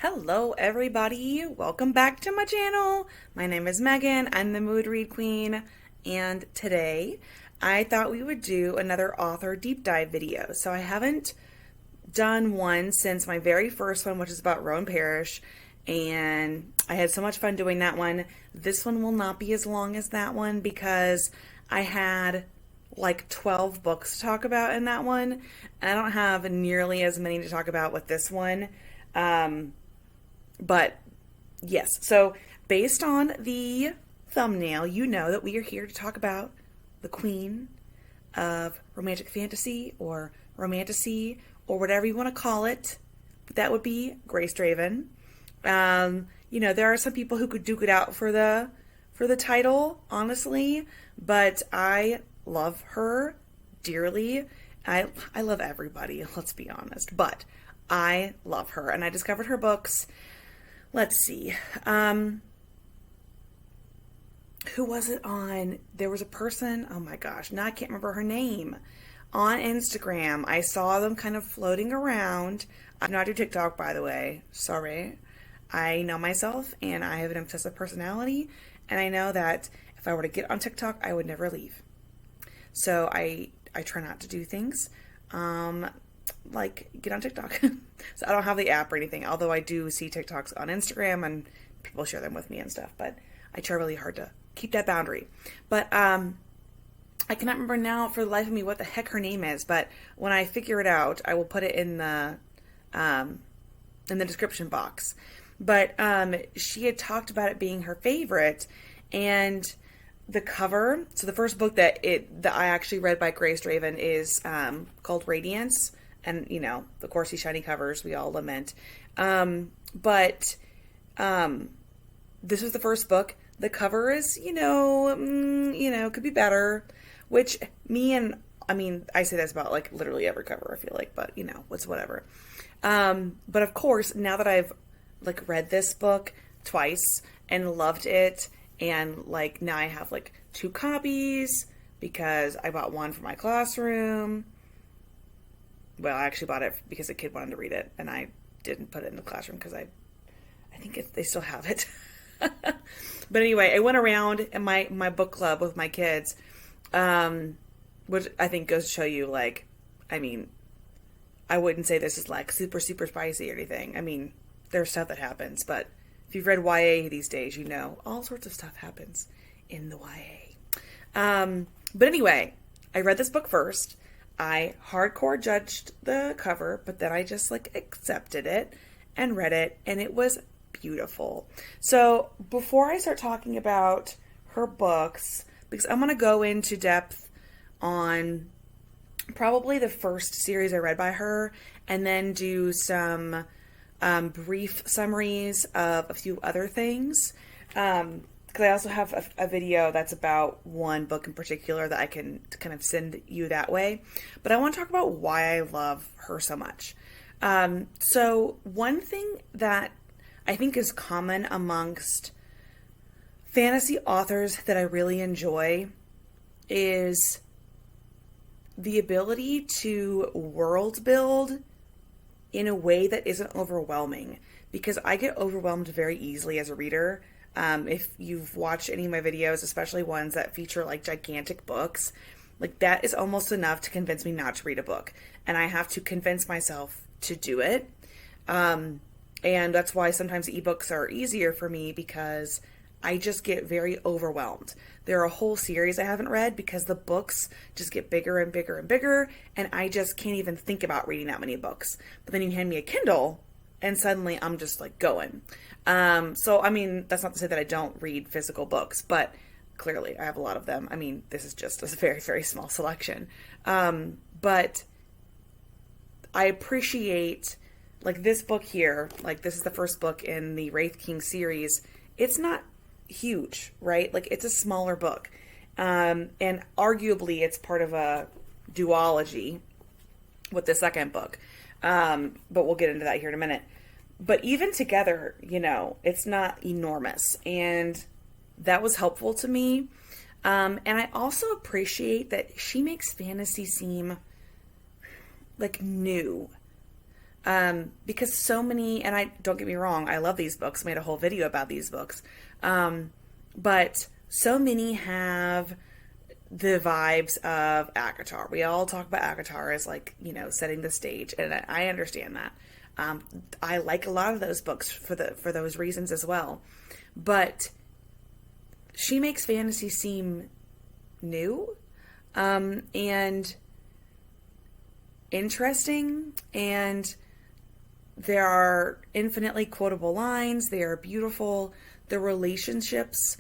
Hello everybody, welcome back to my channel. My name is Megan, I'm the Mood Read Queen, and today I thought we would do another author deep dive video. So I haven't done one since my very first one, which is about Rowan Parrish, and I had so much fun doing that one. This one will not be as long as that one because I had like 12 books to talk about in that one, and I don't have nearly as many to talk about with this one. But yes, so based on the thumbnail, you know that we are here to talk about the queen of romantic fantasy or romantasy or whatever you want to call it. But that would be Grace Draven. There are some people who could duke it out for the title, honestly, but I love her dearly. I love everybody, let's be honest, but I love her, and I discovered her books. Let's see. Who was it on? There was a person, oh my gosh, now I can't remember her name. On Instagram, I saw them kind of floating around. I do not do TikTok, by the way. Sorry. I know myself, and I have an obsessive personality, and I know that if I were to get on TikTok, I would never leave. So I try not to do things like get on TikTok. So I don't have the app or anything, although I do see TikToks on Instagram and people share them with me and stuff, but I try really hard to keep that boundary. But I cannot remember now for the life of me what the heck her name is, but when I figure it out, I will put it in the description box. But she had talked about it being her favorite, and the cover, so the first book that I actually read by Grace Draven is called Radiance, and of course these shiny covers we all lament. But this was the first book. The cover is could be better, which I say that's about like literally every cover, I feel like, but it's whatever. But of course, now that I've like read this book twice and loved it, and like now I have like 2 copies because I bought one for my classroom. Well, I actually bought it because a kid wanted to read it, and I didn't put it in the classroom because I think they still have it. But anyway, I went around in my book club with my kids, which I think goes to show you, like, I wouldn't say this is like super, super spicy or anything. There's stuff that happens, but if you've read YA these days, all sorts of stuff happens in the YA. But anyway, I read this book first. I hardcore judged the cover, but then I just like accepted it and read it, and it was beautiful. So before I start talking about her books, because I'm going to go into depth on probably the first series I read by her, and then do some brief summaries of a few other things. Because I also have a video that's about one book in particular that I can kind of send you that way. But I want to talk about why I love her so much. So one thing that I think is common amongst fantasy authors that I really enjoy is the ability to world build in a way that isn't overwhelming, because I get overwhelmed very easily as a reader. If you've watched any of my videos, especially ones that feature like gigantic books, like that is almost enough to convince me not to read a book, and I have to convince myself to do it. And that's why sometimes ebooks are easier for me, because I just get very overwhelmed. There are a whole series I haven't read because the books just get bigger and bigger and bigger, and I just can't even think about reading that many books. But then you hand me a Kindle, and suddenly I'm just like going. So that's not to say that I don't read physical books, but clearly I have a lot of them. This is just a very, very small selection. But I appreciate, like, this book here, like this is the first book in the Wraith King series. It's not huge, right? Like, it's a smaller book. And arguably it's part of a duology with the second book. But we'll get into that here in a minute. But even together, it's not enormous. And that was helpful to me. And I also appreciate that she makes fantasy seem like new. Because so many, and I don't get me wrong, I love these books, made a whole video about these books. But so many have the vibes of ACOTAR. We all talk about ACOTAR as like, setting the stage, and I understand that. I like a lot of those books for those reasons as well. But she makes fantasy seem new, and interesting, and there are infinitely quotable lines. They are beautiful. The relationships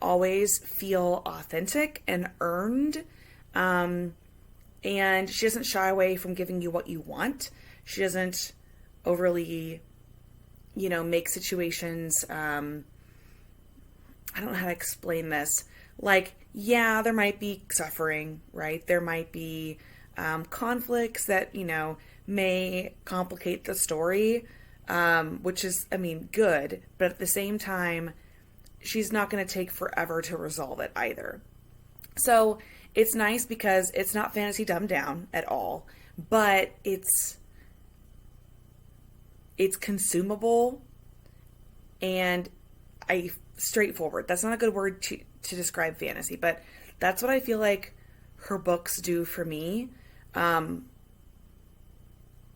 always feel authentic and earned. And she doesn't shy away from giving you what you want. She doesn't overly, make situations, I don't know how to explain this. Like, yeah, there might be suffering, right? There might be conflicts that, may complicate the story, which is, good. But at the same time, she's not going to take forever to resolve it either. So it's nice because it's not fantasy dumbed down at all, but it's consumable and straightforward. That's not a good word to describe fantasy, but that's what I feel like her books do for me.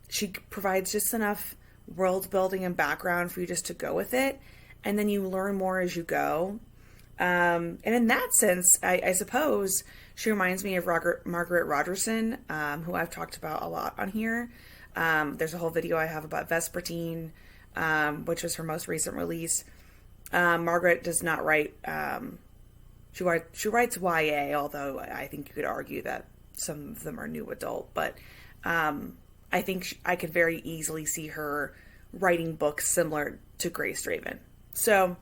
She provides just enough world building and background for you just to go with it, and then you learn more as you go. And in that sense, I suppose she reminds me of Margaret Rogerson, who I've talked about a lot on here. There's a whole video I have about Vespertine, which was her most recent release. Margaret does not write, she writes YA, although I think you could argue that some of them are new adult, but I think I could very easily see her writing books similar to Grace Draven. So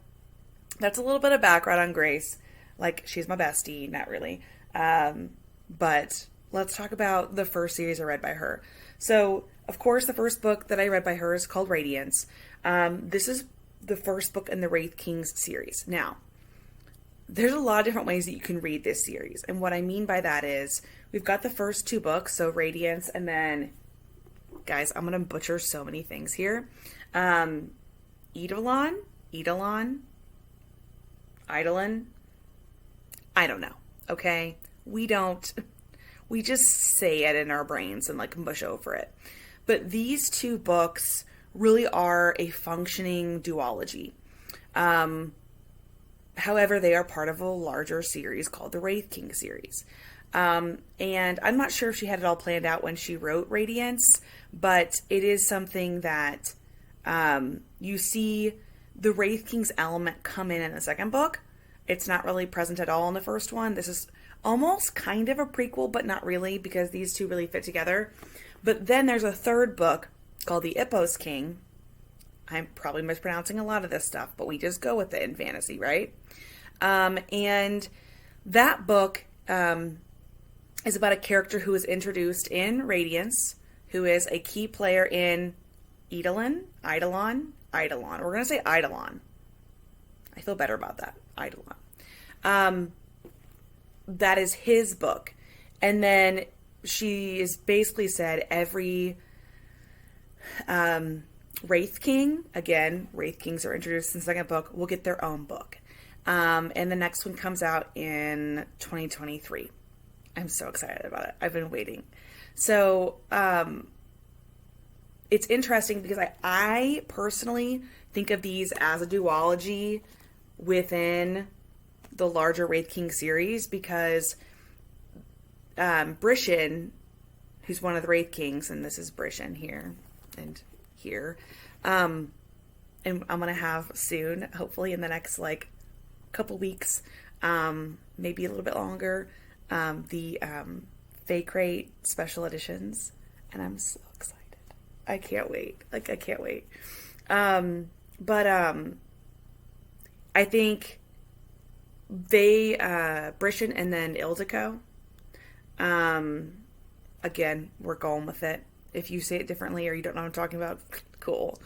that's a little bit of background on Grace. Like, she's my bestie, not really. But let's talk about the first series I read by her. So, of course, the first book that I read by her is called Radiance. This is the first book in the Wraith Kings series. Now, there's a lot of different ways that you can read this series. And what I mean by that is, we've got the first two books, so Radiance, and then, guys, I'm going to butcher so many things here. Eidolon, I don't know, okay? We just say it in our brains and like mush over it. But these two books really are a functioning duology. However, they are part of a larger series called the Wraith King series. And I'm not sure if she had it all planned out when she wrote Radiance, but it is something that you see the Wraith King's element come in the second book. It's not really present at all in the first one. This is almost kind of a prequel, but not really, because these two really fit together. But then there's a third book called the Ipos King. I'm probably mispronouncing a lot of this stuff, but we just go with it in fantasy, right? And that book is about a character who is introduced in Radiance, who is a key player in Eidolon. We're going to say Eidolon. I feel better about that. Eidolon. That is his book. And then she is basically said every Wraith King, again, Wraith Kings are introduced in the second book, will get their own book. And the next one comes out in 2023. I'm so excited about it. I've been waiting. So, it's interesting because I personally think of these as a duology within the larger Wraith King series, because Brishan, who's one of the Wraith Kings, and this is Brishan here and here, and I'm going to have soon, hopefully in the next couple weeks, maybe a little bit longer, the Fake Rate special editions, and I'm so excited. I can't wait. I can't wait. But I think they, Brishan and then Ildiko, again, we're going with it. If you say it differently or you don't know what I'm talking about, cool.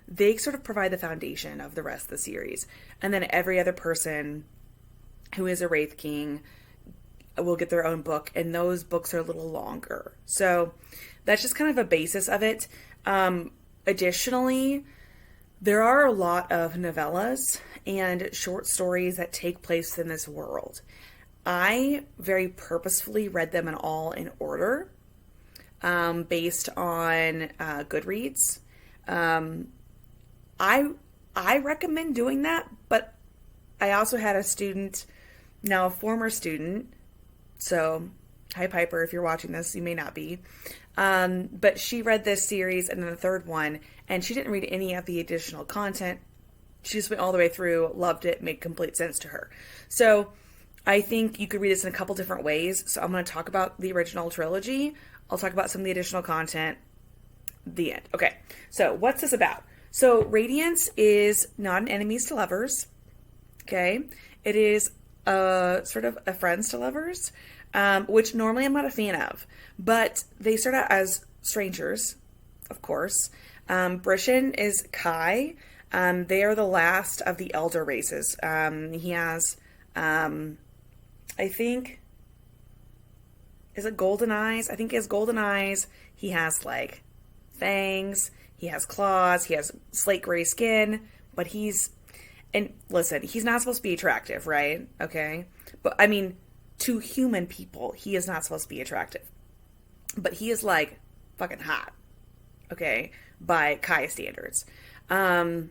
They sort of provide the foundation of the rest of the series. And then every other person who is a Wraith King will get their own book, and those books are a little longer. So that's just kind of a basis of it. Additionally, there are a lot of novellas and short stories that take place in this world. I very purposefully read them all in order, based on Goodreads. I recommend doing that, but I also had a student, now a former student, so hi Piper, if you're watching this, you may not be, but she read this series and then the third one, and she didn't read any of the additional content. She just went all the way through, loved it, made complete sense to her. So I think you could read this in a couple different ways. So I'm going to talk about the original trilogy. I'll talk about some of the additional content. The end. Okay, so what's this about? So Radiance is not an enemies to lovers. Okay, it is sort of a friends to lovers, which normally I'm not a fan of. But they start out as strangers, of course. Brishan is Kai. They are the last of the elder races. He has, I think, is it golden eyes? I think he has golden eyes. He has like fangs. He has claws. He has slate gray skin. But and listen, he's not supposed to be attractive, right? Okay. But I mean, to human people, he is not supposed to be attractive. But he is like fucking hot. Okay. By Kai standards. And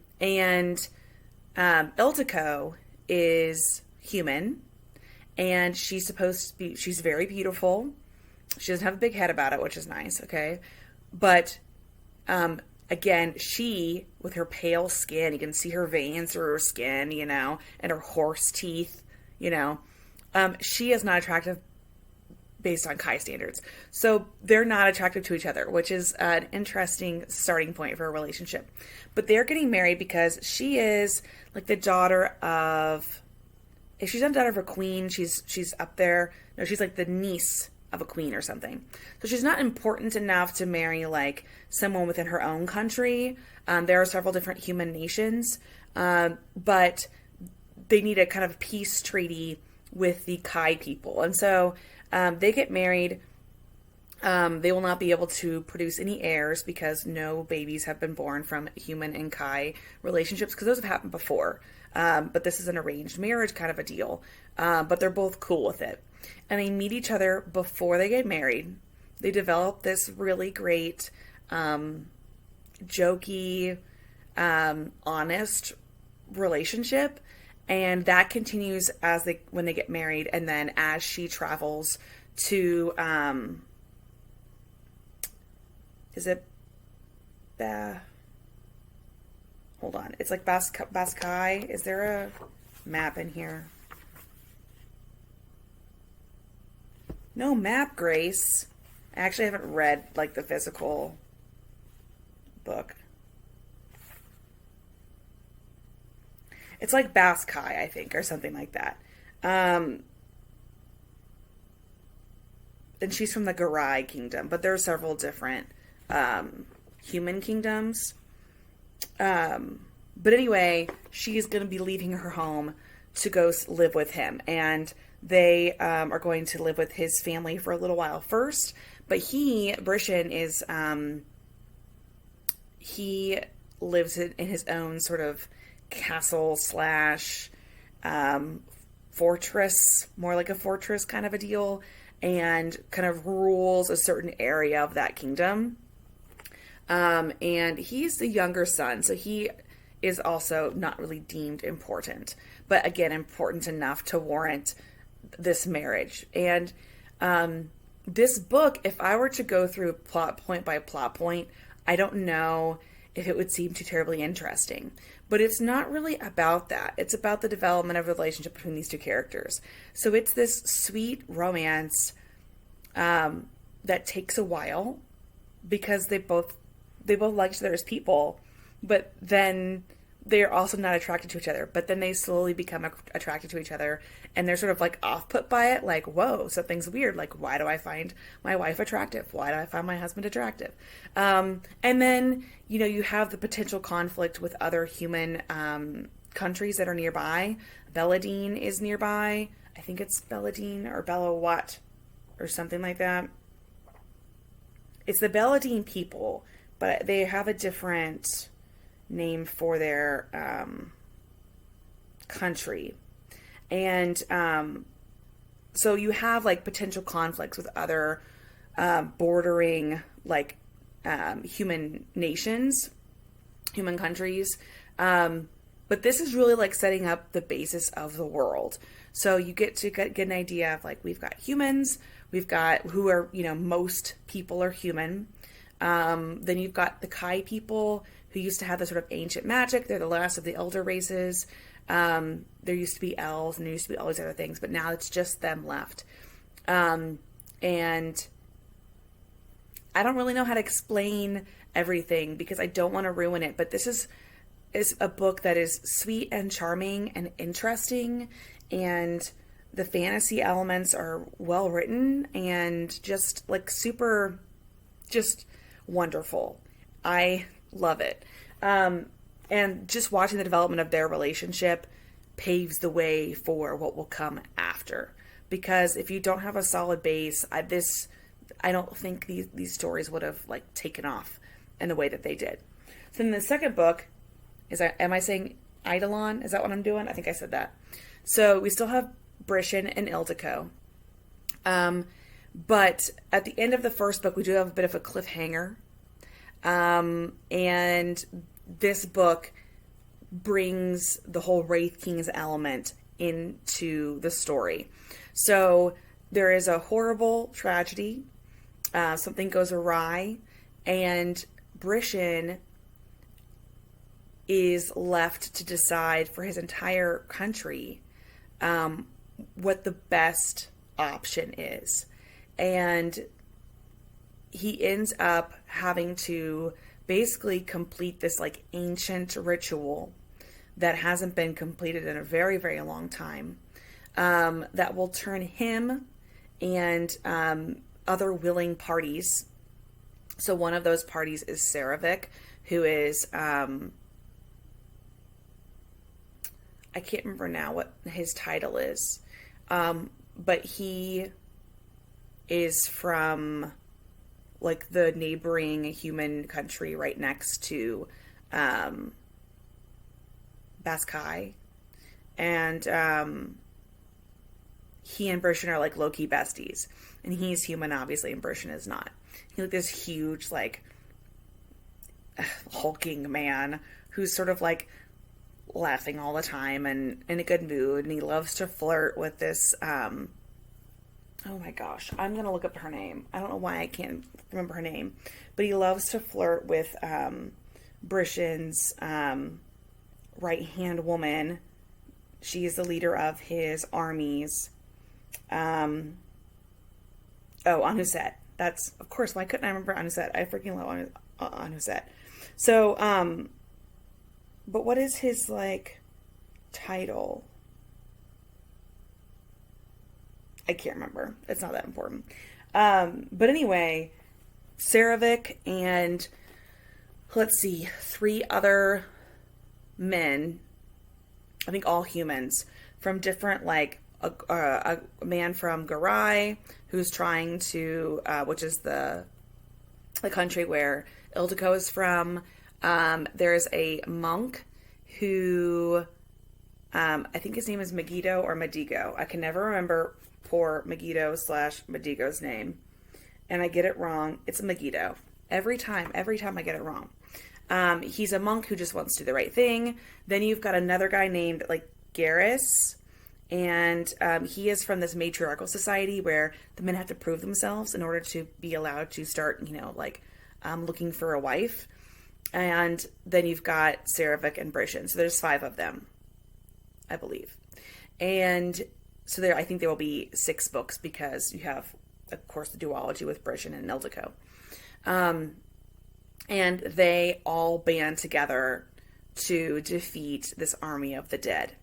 Ildiko is human, and she's very beautiful. She doesn't have a big head about it, which is nice, okay? But, again, she, with her pale skin, you can see her veins through her skin, and her horse teeth, she is not attractive based on Kai standards. So they're not attractive to each other, which is an interesting starting point for a relationship. But they're getting married because she is like the daughter of, if she's not the daughter of a queen, she's up there. No, she's like the niece of a queen or something. So she's not important enough to marry like someone within her own country. There are several different human nations, but they need a kind of peace treaty with the Kai people. And so they get married. They will not be able to produce any heirs because no babies have been born from human and Kai relationships, because those have happened before. But this is an arranged marriage kind of a deal. But they're both cool with it. And they meet each other before they get married. They develop this really great, jokey, honest relationship. And that continues when they get married, and then as she travels to, hold on, it's like Baskai. Is there a map in here? No map, Grace. I actually haven't read like the physical book. It's like Baskai, I think, or something like that. And she's from the Garai kingdom, but there are several different human kingdoms. But anyway, she's going to be leaving her home to go live with him. And they are going to live with his family for a little while first. But Brishan is, he lives in his own sort of castle / fortress, more like a fortress kind of a deal, and kind of rules a certain area of that kingdom. And he's the younger son, so he is also not really deemed important, but again, important enough to warrant this marriage. And this book, if I were to go through plot point by plot point, I don't know if it would seem too terribly interesting. But it's not really about that. It's about the development of the relationship between these two characters. So it's this sweet romance that takes a while, because they both like each other as people, but then they're also not attracted to each other. But then they slowly become attracted to eeach other, and they're sort of like off-put by it. Like, whoa, something's weird. Like, why do I find my wife attractive? Why do I find my husband attractive? And then, you have the potential conflict with other human countries that are nearby. Veladine is nearby. I think it's Belladine or Bellawat or something like that. It's the Belladine people, but they have a different name for their country. And so you have like potential conflicts with other bordering like human nations, human countries. But this is really like setting up the basis of the world. So you get to get an idea of like, we've got humans, we've got who are, most people are human. Then you've got the Kai people who used to have this sort of ancient magic. They're the last of the elder races. There used to be elves and there used to be all these other things, but now it's just them left. And I don't really know how to explain everything because I don't want to ruin it, but this is a book that is sweet and charming and interesting, and the fantasy elements are well written and just like super, just wonderful. I love it. And just watching the development of their relationship paves the way for what will come after. Because if you don't have a solid base, I don't think these stories would have like taken off in the way that they did. So then the second book am I saying Eidolon? Is that what I'm doing? I think I said that. So we still have Brishan and Ildiko. But at the end of the first book, we do have a bit of a cliffhanger. And this book brings the whole Wraith Kings element into the story. So there is a horrible tragedy. Something goes awry, and Brishan is left to decide for his entire country what the best option is. And he ends up having to basically complete this like ancient ritual that hasn't been completed in a very, very long time, that will turn him and other willing parties. So one of those parties is Saravik, who is I can't remember now what his title is, but he is from like the neighboring human country right next to Baskai, and he and Brishan are like low-key besties, and he's human obviously and Brishan is not. He's like this huge like hulking man who's sort of like laughing all the time and in a good mood, and he loves to flirt with this oh my gosh, I'm gonna look up her name. I don't know why I can't remember her name, but he loves to flirt with Brishan's right hand woman. She is the leader of his armies. Anuset. That's, of course, why couldn't I remember Anuset? I freaking love Anuset. So but what is his like title? I can't remember. It's not that important. But anyway, Saravik and let's see, 3 other men, I think all humans, from different like a man from Garai who's trying to, which is the country where Ildiko is from. There's a monk who, I think his name is Megiddo or Medigo. I can never remember poor Megiddo/Medigo's name, and I get it wrong. It's Megiddo. Every time I get it wrong. He's a monk who just wants to do the right thing. Then you've got another guy named like Garrus, and he is from this matriarchal society where the men have to prove themselves in order to be allowed to start, looking for a wife. And then you've got Saravik and Brishan. So there's 5 of them, I believe. And so I think there will be 6 books because you have, of course, the duology with Brishan and Ildiko. And they all band together to defeat this army of the dead.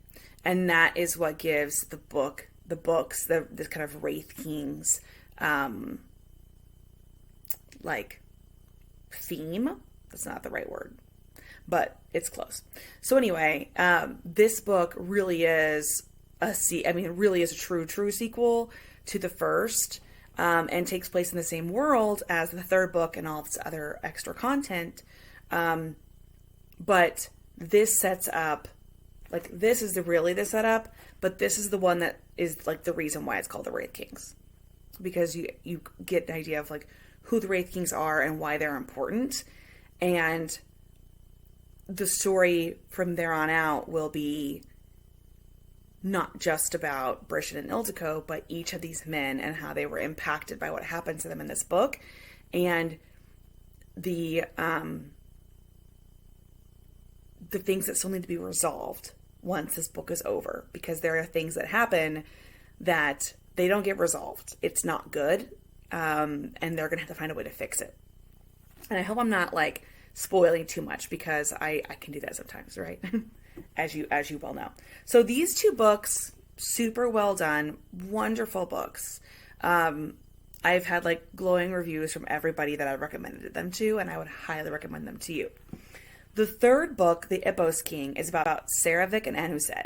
And that is what gives the books, this kind of Wraith Kings, theme. That's not the right word, but it's close. So anyway, this book really is really is a true sequel to the first, and takes place in the same world as the third book and all this other extra content. But this sets up, like, this is really the setup, but this is the one that is, like, the reason why it's called the Wraith Kings. Because you get an idea of, like, who the Wraith Kings are and why they're important. And the story from there on out will be not just about Brishen and Ildiko, but each of these men and how they were impacted by what happened to them in this book. And the things that still need to be resolved once this book is over, because there are things that happen that they don't get resolved. It's not good, and they're gonna have to find a way to fix it. And I hope I'm not, like, spoiling too much, because I can do that sometimes, right? as you well know. So these two books, super well done, wonderful books. I've had, like, glowing reviews from everybody that I've recommended them to, and I would highly recommend them to you. The third book, The Ipos King, is about Saravik and Anuset.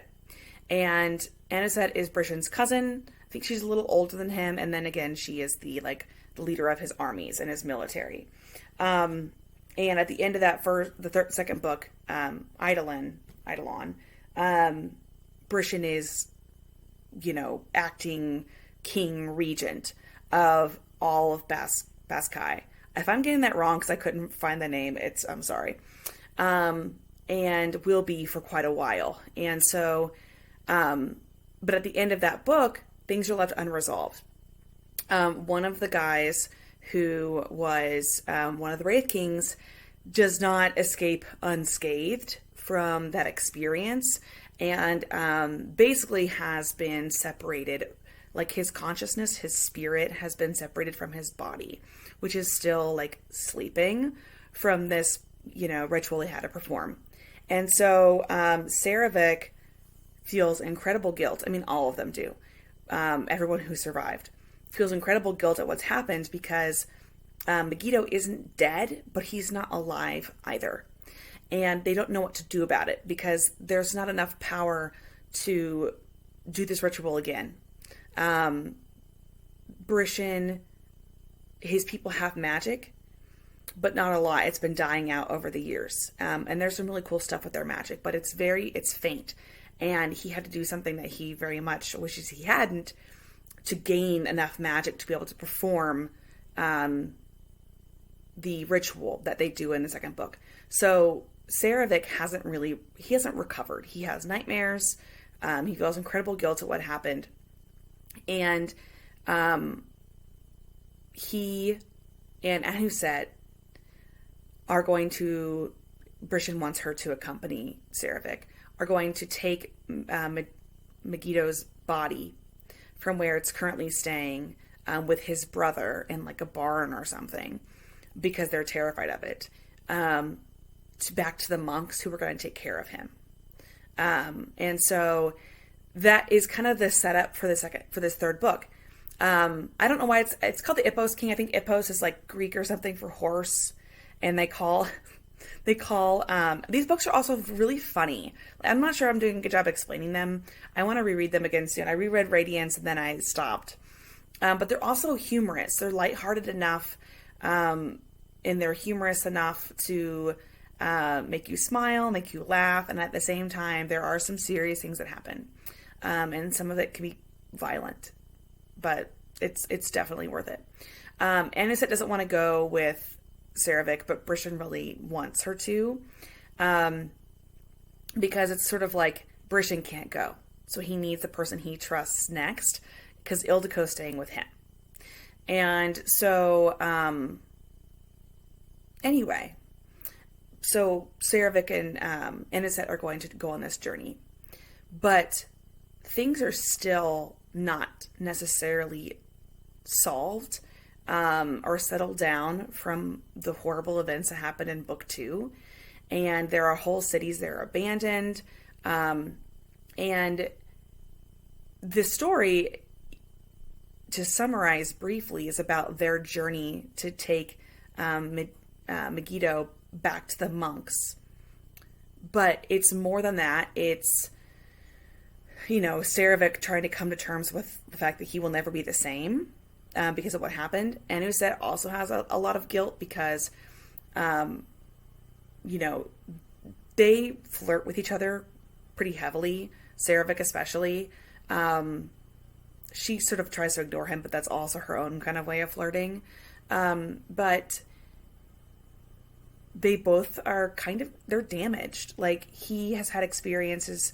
And Anuset is Brishen's cousin. I think she's a little older than him. And then again, she is the leader of his armies and his military. And at the end of that second book, Eidolon, Brishen is, acting king regent of all of Baskai. If I'm getting that wrong, because I couldn't find the name, I'm sorry. And will be for quite a while. And so, but at the end of that book, things are left unresolved. One of the guys who was one of the Wraith Kings does not escape unscathed from that experience, and basically has been separated. Like, his consciousness, his spirit has been separated from his body, which is still, like, sleeping from this ritual he had to perform. And so Saravik feels incredible guilt. I mean, all of them do. Everyone who survived feels incredible guilt at what's happened, because Megiddo isn't dead, but he's not alive either. And they don't know what to do about it, because there's not enough power to do this ritual again. Brishen, his people have magic, but not a lot. It's been dying out over the years. And there's some really cool stuff with their magic, but it's faint. And he had to do something that he very much wishes he hadn't, to gain enough magic to be able to perform the ritual that they do in the second book. So Saravik hasn't recovered. He has nightmares. He feels incredible guilt at what happened. And he and Anuset are going to, Brishen wants her to accompany Saravik, are going to take Megiddo's body from where it's currently staying with his brother in, like, a barn or something, because they're terrified of it, back to the monks who were going to take care of him. And so that is kind of the setup for this third book. I don't know why it's called the Ipos King. I think Ipos is, like, Greek or something for horse. And they call these books are also really funny. I'm not sure I'm doing a good job explaining them. I want to reread them again soon. I reread Radiance and then I stopped. But they're also humorous. They're lighthearted enough, and they're humorous enough to make you smile, make you laugh, and at the same time, there are some serious things that happen, and some of it can be violent, but it's definitely worth it. Anuset doesn't want to go with Saravik, but Brishen really wants her to, because it's sort of like Brishen can't go, so he needs the person he trusts next, because Ildiko's staying with him. And so anyway, so Saravik and Anuset are going to go on this journey, but things are still not necessarily solved or settled down from the horrible events that happened in book 2. And there are whole cities that are abandoned. And the story, to summarize briefly, is about their journey to take Megiddo back to the monks. But it's more than that. It's, Saravik trying to come to terms with the fact that he will never be the same because of what happened. And Uset also has a lot of guilt because, you know, they flirt with each other pretty heavily, Saravik especially. She sort of tries to ignore him, but that's also her own kind of way of flirting. But they both are they're damaged. Like, he has had experiences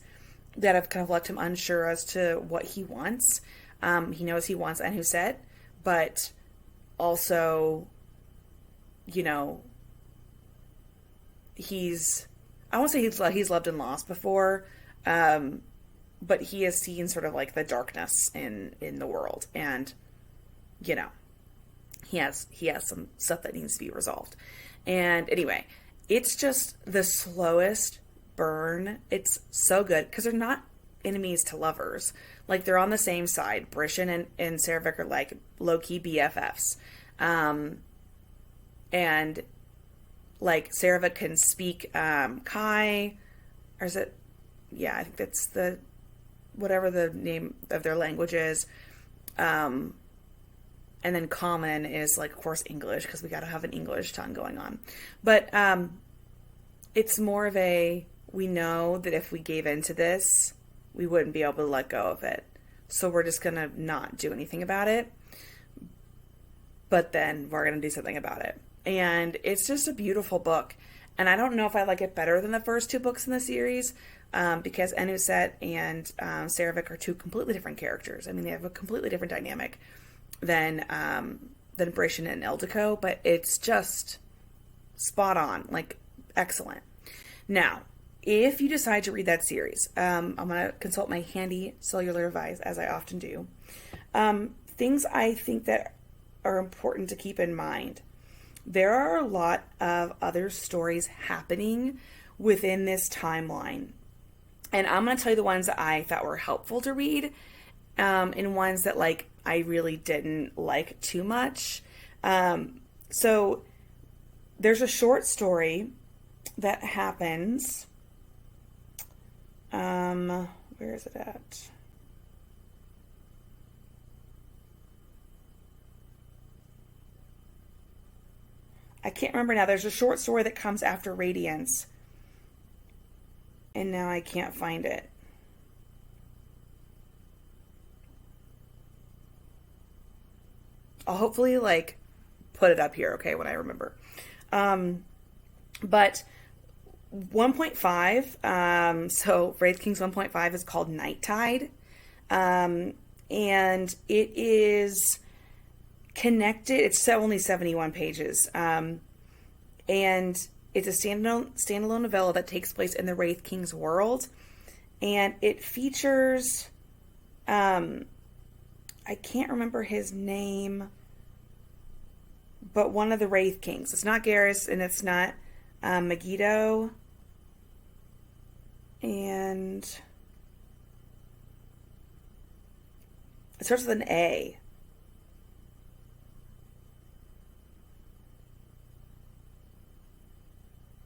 that have kind of left him unsure as to what he wants. He knows he wants Anuset, but also, you know, I won't say he's loved and lost before, but he has seen sort of like the darkness in the world, and, you know, he has some stuff that needs to be resolved. And anyway, it's just the slowest burn. It's so good because they're not enemies to lovers. Like, they're on the same side. Brishan and Saravik are like low-key BFFs. And like, Saravik can speak Kai, or is it, yeah, I think that's whatever the name of their language is. And then Common is, like, of course, English, because we got to have an English tongue going on. But it's more of we know that if we gave into this, we wouldn't be able to let go of it. So we're just going to not do anything about it. But then we're going to do something about it. And it's just a beautiful book. And I don't know if I like it better than the first two books in the series, because Anuset and Saravik are two completely different characters. I mean, they have a completely different dynamic than Brishan and Ildiko, but it's just spot on, like, excellent. Now, if you decide to read that series, I'm going to consult my handy cellular device, as I often do. Things I think that are important to keep in mind. There are a lot of other stories happening within this timeline. And I'm going to tell you the ones that I thought were helpful to read, and ones that, like, I really didn't like too much. So there's a short story that happens. Where is it at? I can't remember now. There's a short story that comes after Radiance, and now I can't find it. I'll hopefully, like, put it up here, okay, when I remember. But 1.5, so Wraith Kings 1.5 is called Night Tide. And it is connected. It's only 71 pages. And it's a standalone novella that takes place in the Wraith Kings world. And it features, I can't remember his name, but one of the Wraith Kings. It's not Garrus, and it's not Megiddo. And it starts with an A.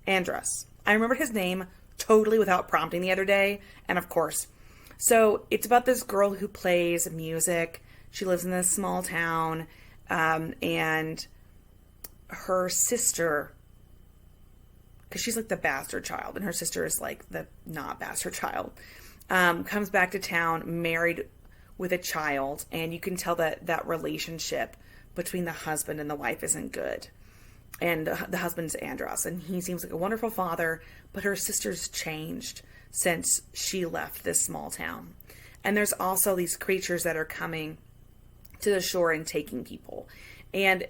Andros. I remembered his name totally without prompting the other day, and of course. So it's about this girl who plays music. She lives in this small town, and her sister, because she's like the bastard child, and her sister is like the not bastard child, comes back to town married with a child, and you can tell that that relationship between the husband and the wife isn't good. And the husband's Andros, and he seems like a wonderful father, but her sister's changed since she left this small town. And there's also these creatures that are coming to the shore and taking people. And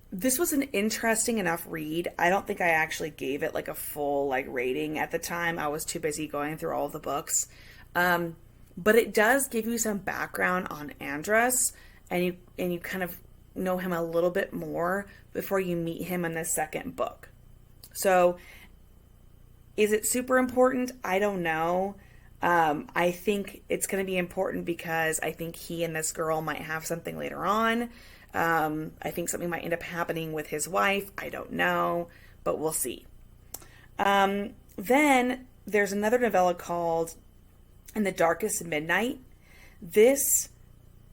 this was an interesting enough read. I don't think I actually gave it like a full like rating at the time. I was too busy going through all of the books. But it does give you some background on Andros, and you kind of know him a little bit more before you meet him in the second book. So is it super important? I don't know. I think it's going to be important because I think he and this girl might have something later on. I think something might end up happening with his wife. I don't know, but we'll see. Then there's another novella called and the Darkest Midnight. This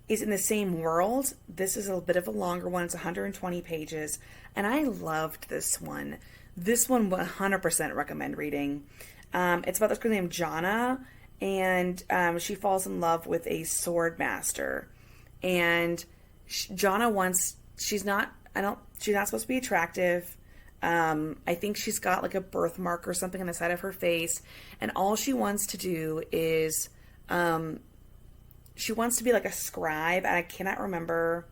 is in the same world. This is a bit of a longer one. It's 120 pages, and I loved this one. This one 100% recommend reading. It's about this girl named Jana, and she falls in love with a sword master. And Jana wants, she's not supposed to be attractive. I think she's got like a birthmark or something on the side of her face, and all she wants to do is, she wants to be like a scribe, and I cannot remember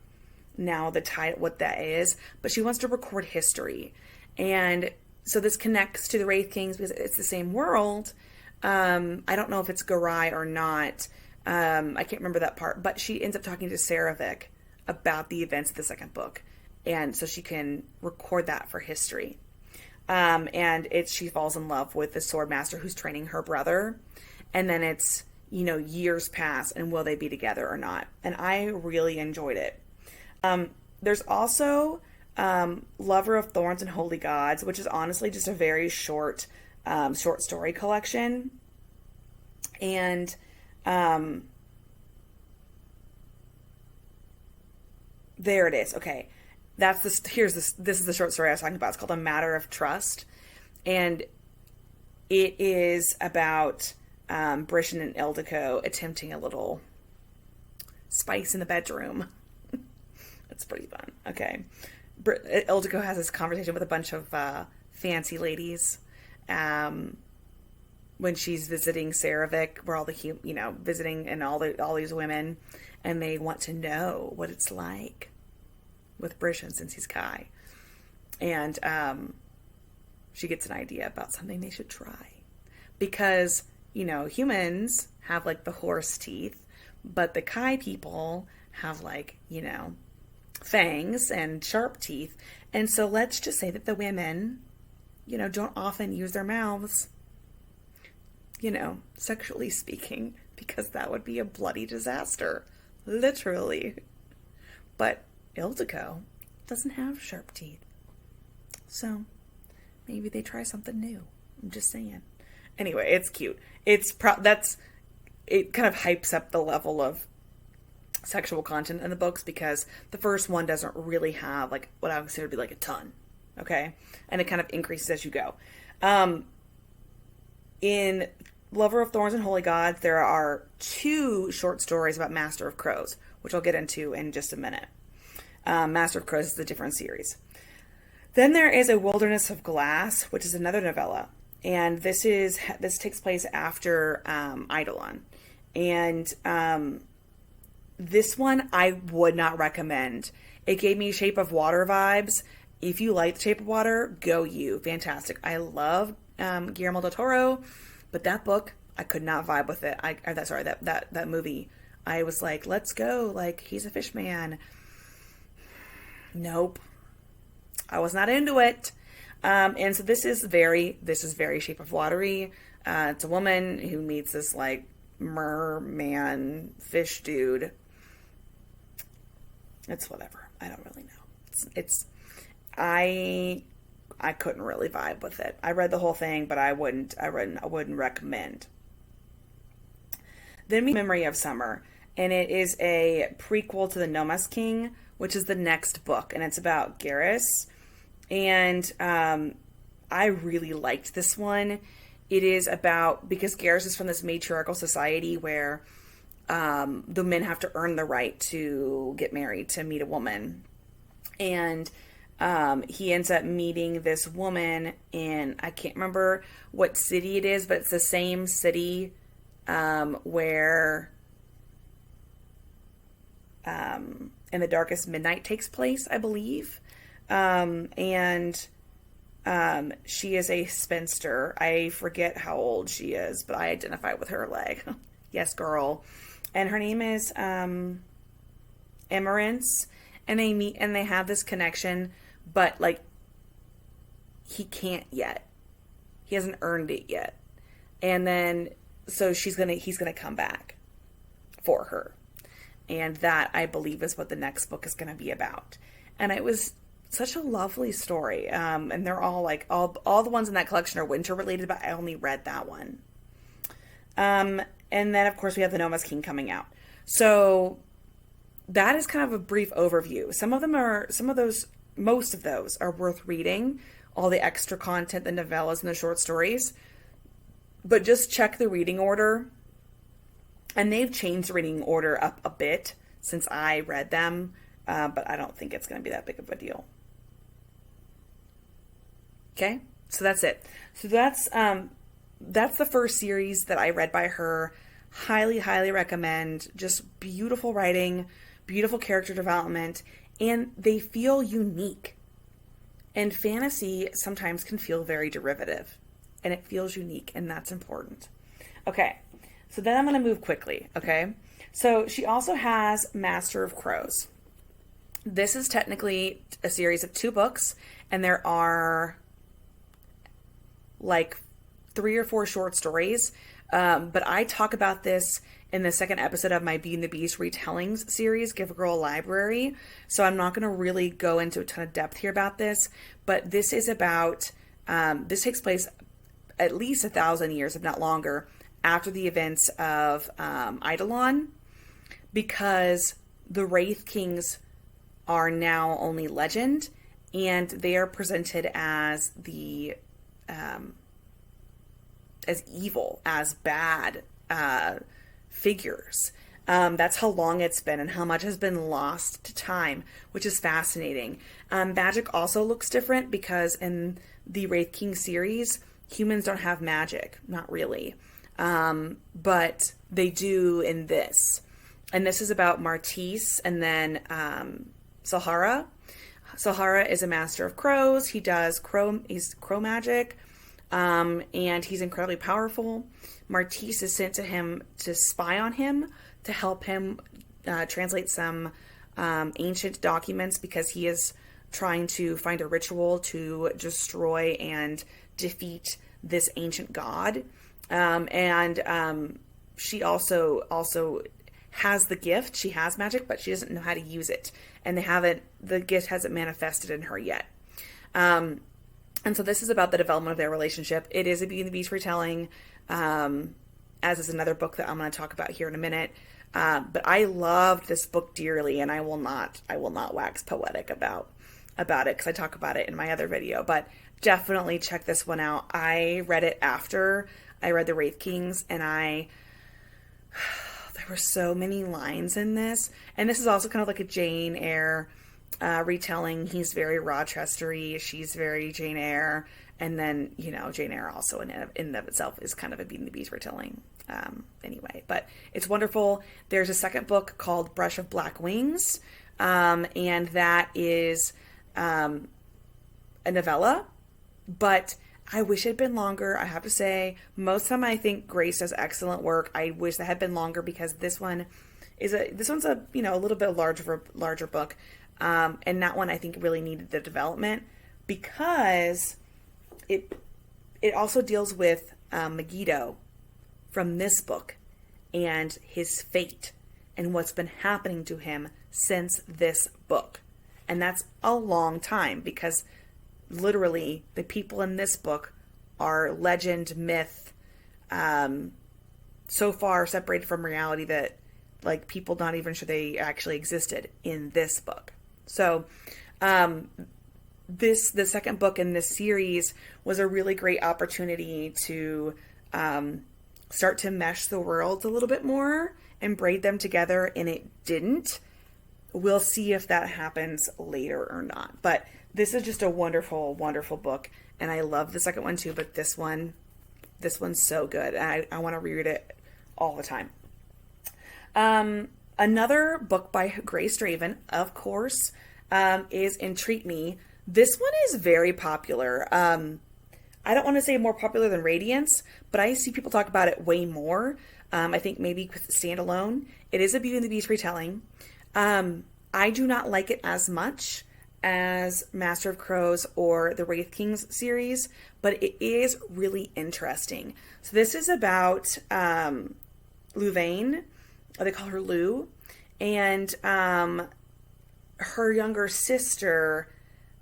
now the title, what that is, but she wants to record history. And so this connects to the Wraith Kings because it's the same world. I don't know if it's Garai or not. I can't remember that part, but she ends up talking to Saravik about the events of the second book. And so she can record that for history. And she falls in love with the sword master who's training her brother. And then it's, years pass, and will they be together or not? And I really enjoyed it. There's also Lover of Thorns and Holy Gods, which is honestly just a very short story collection. And there it is. Okay. This is the short story I was talking about. It's called A Matter of Trust. And it is about Brishan and Ildiko attempting a little spice in the bedroom. It's pretty fun. Okay. Ildiko has this conversation with a bunch of fancy ladies when she's visiting Saravik, where all the visiting, and all these women, and they want to know what it's like with Brishan since he's Kai. And she gets an idea about something they should try. Because, humans have like the horse teeth, but the Kai people have like, fangs and sharp teeth. And so let's just say that the women, don't often use their mouths, sexually speaking, because that would be a bloody disaster. Literally. But Ildiko doesn't have sharp teeth. So maybe they try something new. I'm just saying. Anyway, it's cute. It kind of hypes up the level of sexual content in the books, because the first one doesn't really have like what I would consider to be like a ton. Okay? And it kind of increases as you go. In Lover of Thorns and Holy Gods, there are 2 short stories about Master of Crows, which I'll get into in just a minute. Master of Crows is a different series. Then there is A Wilderness of Glass, which is another novella. And this takes place after Eidolon. And this one I would not recommend. It gave me Shape of Water vibes. If you like The Shape of Water, go you. Fantastic. I love Guillermo del Toro, but that book, I could not vibe with it. That movie. I was like, let's go. Like, he's a fish man. Nope. I was not into it. And so this is very Shape of Watery. It's a woman who meets this like merman fish dude. It's whatever. I don't really know. I couldn't really vibe with it. I read the whole thing, but I wouldn't recommend. Then we Memory of Summer, and it is a prequel to the Ipos King, which is the next book, and it's about Garrus. And I really liked this one. It is about, because Garrus is from this matriarchal society where the men have to earn the right to get married, to meet a woman. And he ends up meeting this woman in, I can't remember what city it is, but it's the same city where In the Darkest Midnight takes place, I believe. And she is a spinster. I forget how old she is, but I identify with her like, yes, girl. And her name is Emerence. And they meet and they have this connection, but like he can't yet. He hasn't earned it yet. And then so he's gonna come back for her. And that, I believe, is what the next book is gonna be about. And it was such a lovely story. And they're all like all the ones in that collection are winter related, but I only read that one. And then, of course, we have the Novellas King coming out. So that is kind of a brief overview. Most of those are worth reading. All the extra content, the novellas and the short stories. But just check the reading order. And they've changed the reading order up a bit since I read them. But I don't think it's going to be that big of a deal. Okay? So that's it. So that's the first series that I read by her. Highly, highly recommend. Just beautiful writing, beautiful character development, and they feel unique. And fantasy sometimes can feel very derivative, and it feels unique, and that's important. Okay, so then I'm going to move quickly, okay? So she also has Master of Crows. This is technically a series of 2 books, and there are like 3 or 4 short stories. But I talk about this in the second episode of my Beauty and the Beast retellings series, Give a Girl a Library. So I'm not going to really go into a ton of depth here about this. But this is about, this takes place at least 1,000 years, if not longer, after the events of Eidolon. Because the Wraith Kings are now only legend. And they are presented as the... as evil, as bad figures. That's how long it's been and how much has been lost to time, which is fascinating. Magic also looks different because in the Wraith King series, humans don't have magic. Not really. But they do in this. And this is about Martise and then Sahara. Sahara is a master of crows. He's crow magic. And he's incredibly powerful. Martise is sent to him to spy on him, to help him translate some ancient documents because he is trying to find a ritual to destroy and defeat this ancient god. She also has the gift. She has magic, but she doesn't know how to use it. And the gift hasn't manifested in her yet. And so this is about the development of their relationship. It is a Beauty and the Beast retelling, as is another book that I'm going to talk about here in a minute. But I loved this book dearly, and I will not wax poetic about it because I talk about it in my other video. But definitely check this one out. I read it after I read the Wraith Kings, and there were so many lines in this. And this is also kind of like a Jane Eyre retelling. He's very Rochester-y, she's very Jane Eyre, and then Jane Eyre also in and of itself is kind of a Beauty and the Beast retelling. Anyway, but it's wonderful. There's a second book called Brush of Black Wings, and that is a novella, but I wish it had been longer. I have to say, most of the time I think Grace does excellent work. I wish that had been longer because this one's a little bit larger book. And that one I think really needed the development because it also deals with Megiddo from this book and his fate and what's been happening to him since this book. And that's a long time because literally the people in this book are legend, myth, so far separated from reality that people not even sure they actually existed in this book. So, the second book in this series was a really great opportunity to start to mesh the worlds a little bit more and braid them together, and it didn't. We'll see if that happens later or not. But this is just a wonderful, wonderful book, and I love the second one too. But this one's so good, and I want to reread it all the time. Another book by Grace Draven, of course, is Entreat Me. This one is very popular. I don't want to say more popular than Radiance, but I see people talk about it way more. I think maybe with Standalone. It is a Beauty and the Beast retelling. I do not like it as much as Master of Crows or the Wraith Kings series, but it is really interesting. So this is about Louvain. They call her Lou, and her younger sister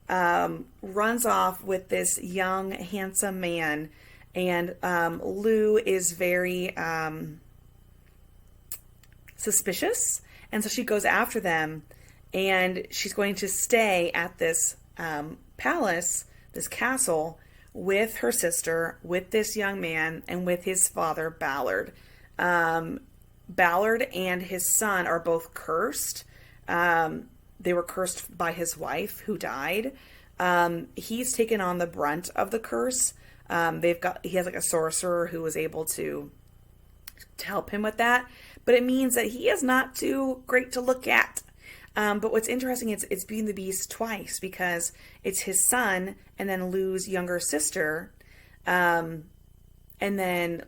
runs off with this young, handsome man, And Lou is very suspicious, and so she goes after them, and she's going to stay at this palace, this castle, with her sister, with this young man, and with his father, Ballard. Ballard and his son are both cursed. They were cursed by his wife, who died. He's taken on the brunt of the curse. He has like a sorcerer who was able to help him with that. But it means that he is not too great to look at. But what's interesting is it's Beauty and the Beast twice, because it's his son and then Lou's younger sister. And then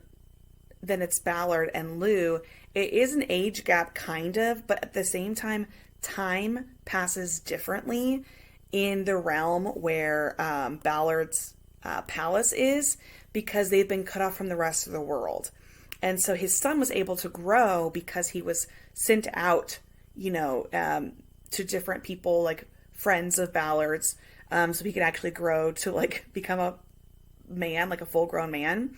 it's Ballard and Lou. It is an age gap, kind of, but at the same time passes differently in the realm where Ballard's palace is, because they've been cut off from the rest of the world. And so his son was able to grow because he was sent out, to different people, like friends of Ballard's, so he could actually grow to like become a man, like a full-grown man.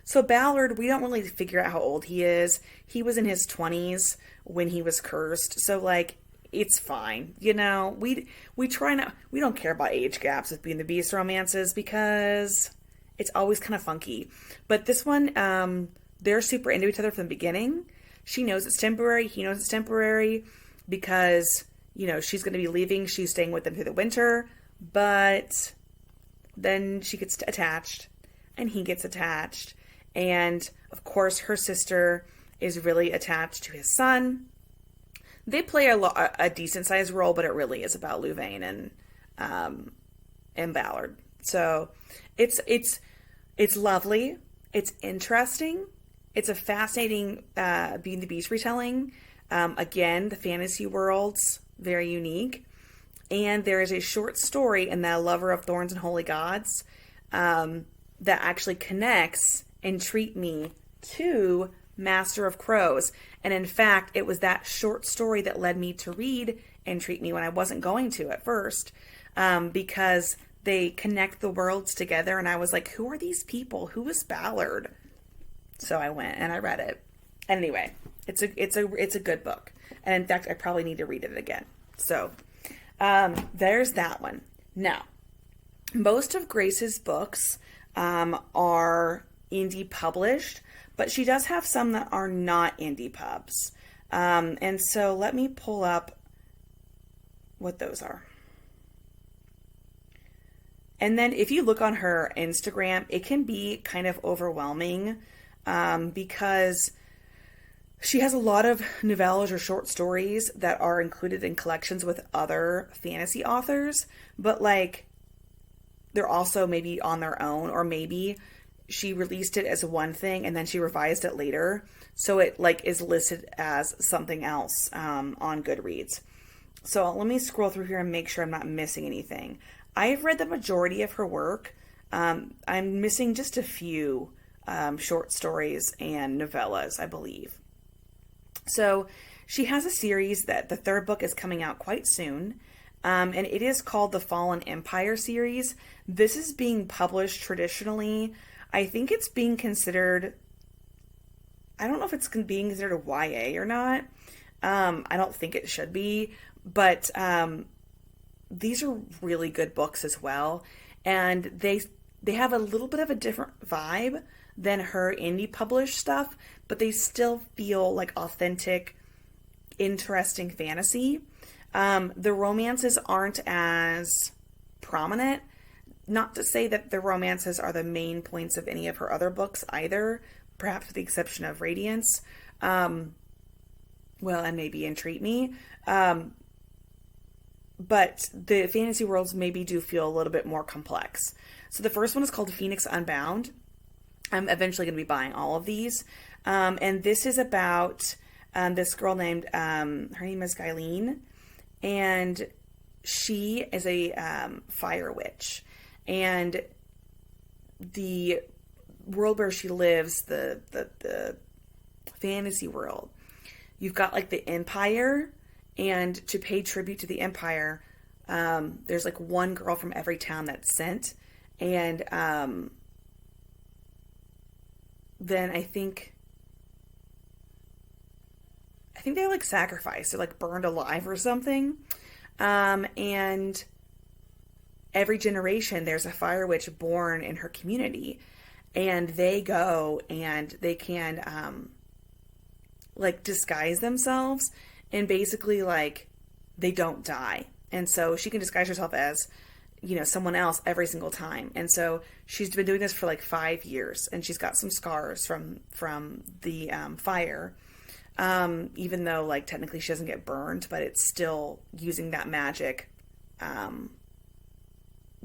So Ballard, we don't really figure out how old he is. He was in his 20s when he was cursed, so like it's fine. We don't care about age gaps with Beauty and the Beast romances, because it's always kind of funky. But this one, they're super into each other from the beginning. She knows it's temporary. He knows it's temporary because, she's going to be leaving. She's staying with them through the winter. But then she gets attached and he gets attached. And, of course, her sister is really attached to his son. They play a decent-sized role, but it really is about Louvain and Ballard. So it's lovely. It's interesting. It's a fascinating Beauty and the Beast retelling. Again, the fantasy world's very unique. And there is a short story in that Lover of Thorns and Holy Gods that actually connects Entreat Me to Master of Crows. And in fact, it was that short story that led me to read Entreat Me when I wasn't going to at first, because they connect the worlds together, and I was like, who are these people? Who is Ballard? So I went and I read it. Anyway, it's a good book. And in fact, I probably need to read it again. So there's that one. Now, most of Grace's books are indie published, but she does have some that are not indie pubs. And so let me pull up what those are. And then if you look on her Instagram, it can be kind of overwhelming because she has a lot of novellas or short stories that are included in collections with other fantasy authors, but like they're also maybe on their own, or maybe she released it as one thing and then she revised it later, so it like is listed as something else on Goodreads. So let me scroll through here and make sure I'm not missing anything. I've read the majority of her work. I'm missing just a few short stories and novellas, I believe. So she has a series that the third book is coming out quite soon. And it is called the Fallen Empire series. This is being published traditionally. I think it's being considered, I don't know if it's being considered a YA or not. I don't think it should be, but these are really good books as well. And they have a little bit of a different vibe than her indie published stuff, but they still feel like authentic, interesting fantasy. The romances aren't as prominent. Not to say that the romances are the main points of any of her other books either, perhaps with the exception of Radiance. And maybe Entreat Me. But the fantasy worlds maybe do feel a little bit more complex. So the first one is called Phoenix Unbound. I'm eventually going to be buying all of these. And this is about this girl named, her name is Guyleen. And she is a fire witch. And the world where she lives, the fantasy world, you've got like the Empire. And to pay tribute to the Empire, there's like one girl from every town that's sent. And then I think they're like sacrificed, they're like burned alive or something. And every generation there's a fire witch born in her community, and they go and they can like disguise themselves, and basically like they don't die. And so she can disguise herself as, you know, someone else every single time. And so she's been doing this for like 5 years, and she's got some scars from the fire. Even though like technically she doesn't get burned, but it's still using that magic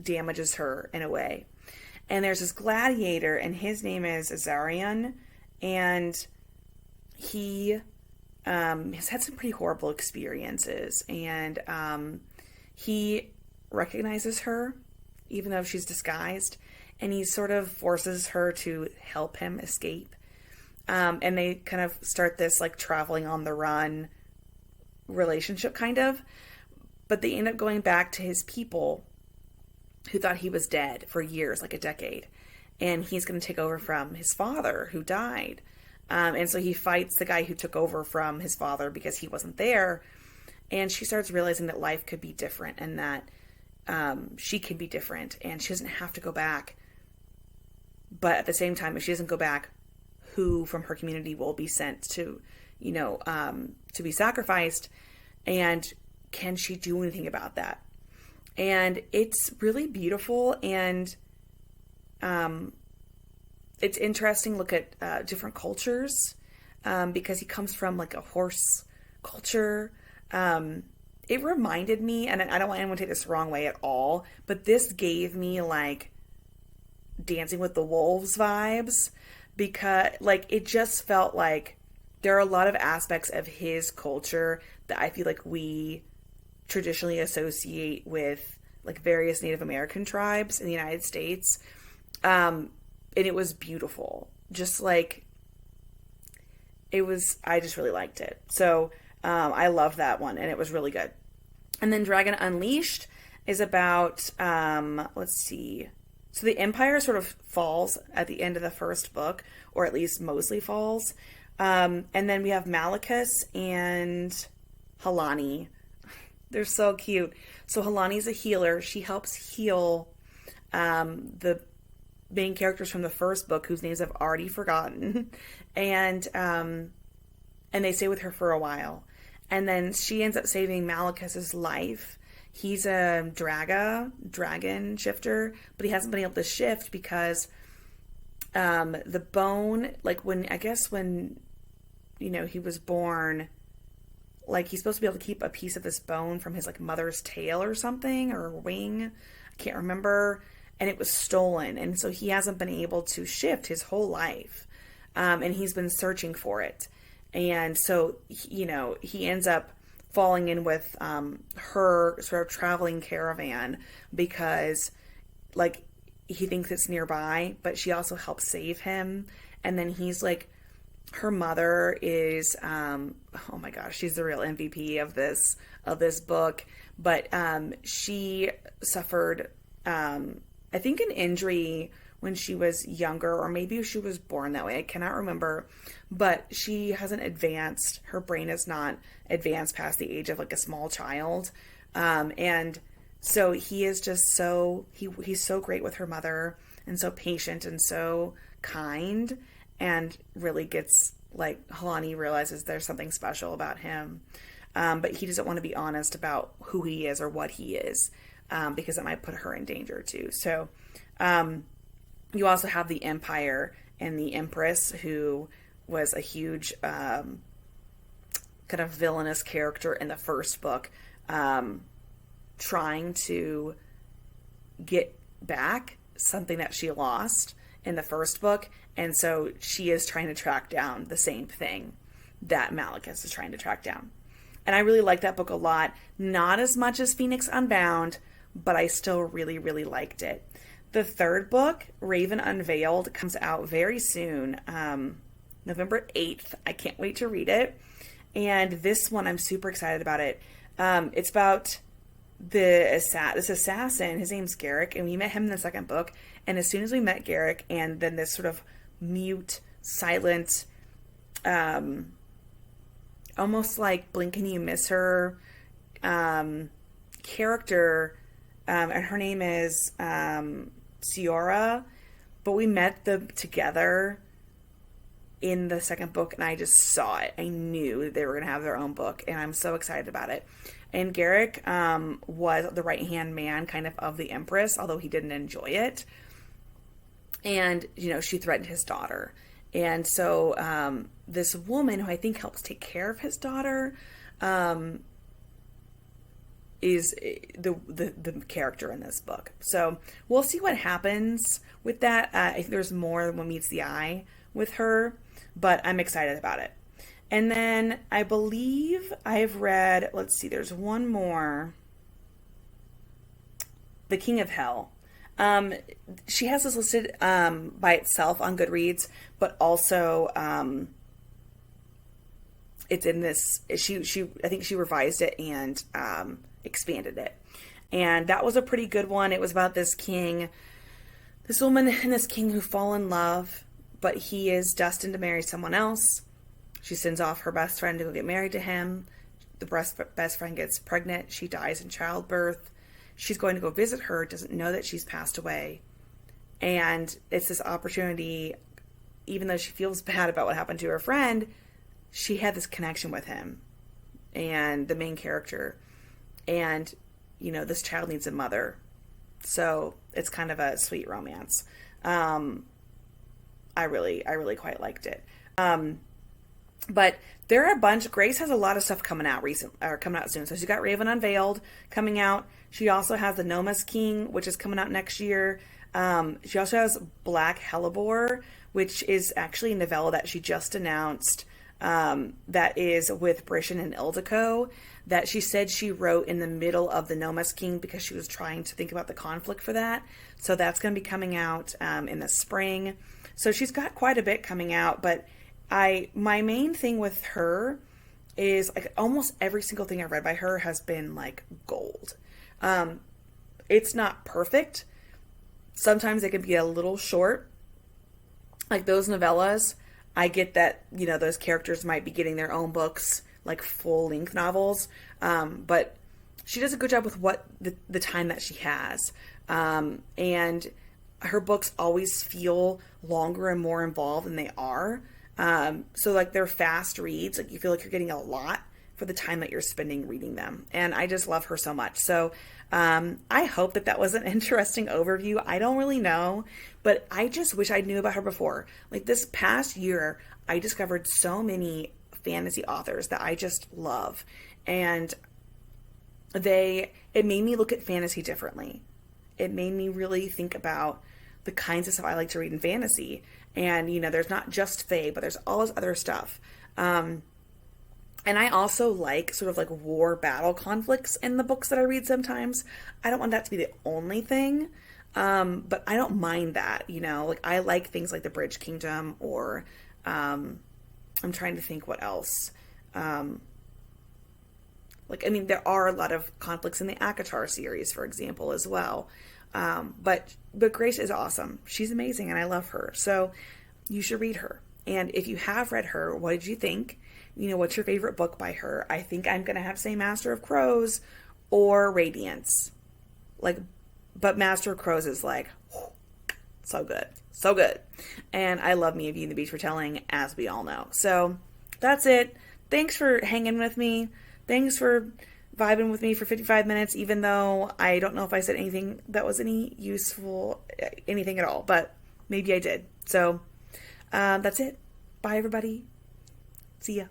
damages her in a way. And there's this gladiator, and his name is Azarian, and he has had some pretty horrible experiences, and he recognizes her even though she's disguised, and he sort of forces her to help him escape. And they kind of start this like traveling on the run relationship kind of, but they end up going back to his people who thought he was dead for years, like a decade. And he's going to take over from his father who died. And so he fights the guy who took over from his father because he wasn't there. And she starts realizing that life could be different, and that she can be different, and she doesn't have to go back. But at the same time, if she doesn't go back, who from her community will be sent to, you know, to be sacrificed, and can she do anything about that? And it's really beautiful, and it's interesting. Look at different cultures, because he comes from like a horse culture. It reminded me, and I don't want anyone to take this the wrong way at all, but this gave me like Dancing with the Wolves vibes, because like it just felt like there are a lot of aspects of his culture that I feel like we traditionally associate with like various Native American tribes in the United States. And it was beautiful. Just like it was, I just really liked it. So I loved that one, and it was really good. And then Dragon Unleashed is about, let's see. So the Empire sort of falls at the end of the first book, or at least mostly falls. And then we have Malachus and Halani. They're so cute. So Halani's a healer. She helps heal the main characters from the first book, whose names I've already forgotten. And they stay with her for a while. And then she ends up saving Malachus's life. He's a dragon shifter, but he hasn't been able to shift because the bone, like when you know, he was born, like he's supposed to be able to keep a piece of this bone from his like mother's tail or something, or wing. I can't remember. And it was stolen. And so he hasn't been able to shift his whole life. And he's been searching for it. And so, you know, he ends up falling in with her sort of traveling caravan because, like, he thinks it's nearby, but she also helps save him. And then he's like, her mother is, oh my gosh, she's the real MVP of this book. But she suffered, I think, an injury when she was younger, or maybe she was born that way. I cannot remember, but she hasn't advanced. Her brain has not advanced past the age of like a small child. And so he is just he's so great with her mother, and so patient and so kind, and really gets, like, Halani realizes there's something special about him. But he doesn't want to be honest about who he is or what he is, because that might put her in danger too. So, you also have the Empire and the Empress, who was a huge kind of villainous character in the first book, trying to get back something that she lost in the first book. And so she is trying to track down the same thing that Malachus is trying to track down. And I really like that book a lot. Not as much as Phoenix Unbound, but I still really, really liked it. The third book, Raven Unveiled, comes out very soon, November 8th. I can't wait to read it. And this one, I'm super excited about it. It's about this assassin. His name's Garrick, and we met him in the second book. And as soon as we met Garrick, and then this sort of mute silent, almost like blink and you miss her character, and her name is Ciora, but we met them together in the second book, and I just saw it. I knew that they were going to have their own book, and I'm so excited about it. And Garrick was the right-hand man kind of the Empress, although he didn't enjoy it. And, you know, she threatened his daughter. And so this woman who I think helps take care of his daughter is the character in this book. So we'll see what happens with that. I think there's more than what meets the eye with her, but I'm excited about it. And then I believe I've read, let's see, there's one more. The King of Hell. She has this listed by itself on Goodreads, but also it's in this. I think she revised it and expanded it, and that was a pretty good one. It was about this king, this woman, and this king who fall in love, but he is destined to marry someone else. She sends off her best friend to go get married to him. The best friend gets pregnant. She dies in childbirth. She's going to go visit her, doesn't know that she's passed away. And it's this opportunity, even though she feels bad about what happened to her friend, she had this connection with him and the main character. And, you know, this child needs a mother. So it's kind of a sweet romance. I really quite liked it. But there are a bunch. Grace has a lot of stuff coming out soon. So she's got Raven Unveiled coming out. She also has the Ipos King, which is coming out next year. She also has Black Hellebore, which is actually a novella that she just announced. That is with Brishan and Ildiko, that she said she wrote in the middle of the Ipos King because she was trying to think about the conflict for that. So that's going to be coming out in the spring. So she's got quite a bit coming out, but my main thing with her is like almost every single thing I've read by her has been like gold. It's not perfect. Sometimes it can be a little short. Like those novellas, I get that, you know, those characters might be getting their own books, like full-length novels. But she does a good job with what the time that she has. And her books always feel longer and more involved than they are. So like they're fast reads, like you feel like you're getting a lot for the time that you're spending reading them. And I just love her so much. So I hope that was an interesting overview. I don't really know, but I just wish I knew about her before. Like this past year, I discovered so many fantasy authors that I just love. And it made me look at fantasy differently. It made me really think about the kinds of stuff I like to read in fantasy. And, you know, there's not just Fae, but there's all this other stuff. And I also like sort of like war battle conflicts in the books that I read sometimes. I don't want that to be the only thing. But I don't mind that, you know, like I like things like the Bridge Kingdom or, I'm trying to think what else. There are a lot of conflicts in the Akatar series, for example, as well. But Grace is awesome. She's amazing and I love her. So you should read her. And if you have read her, what did you think? You know, what's your favorite book by her? I think I'm going to have to say Master of Crows or Radiance. But Master of Crows is like, so good. So good. And I love Me, of You, and the Beast Retelling, as we all know. So that's it. Thanks for hanging with me. Thanks for vibing with me for 55 minutes, even though I don't know if I said anything that was any useful, anything at all, but maybe I did. So that's it. Bye, everybody. See ya.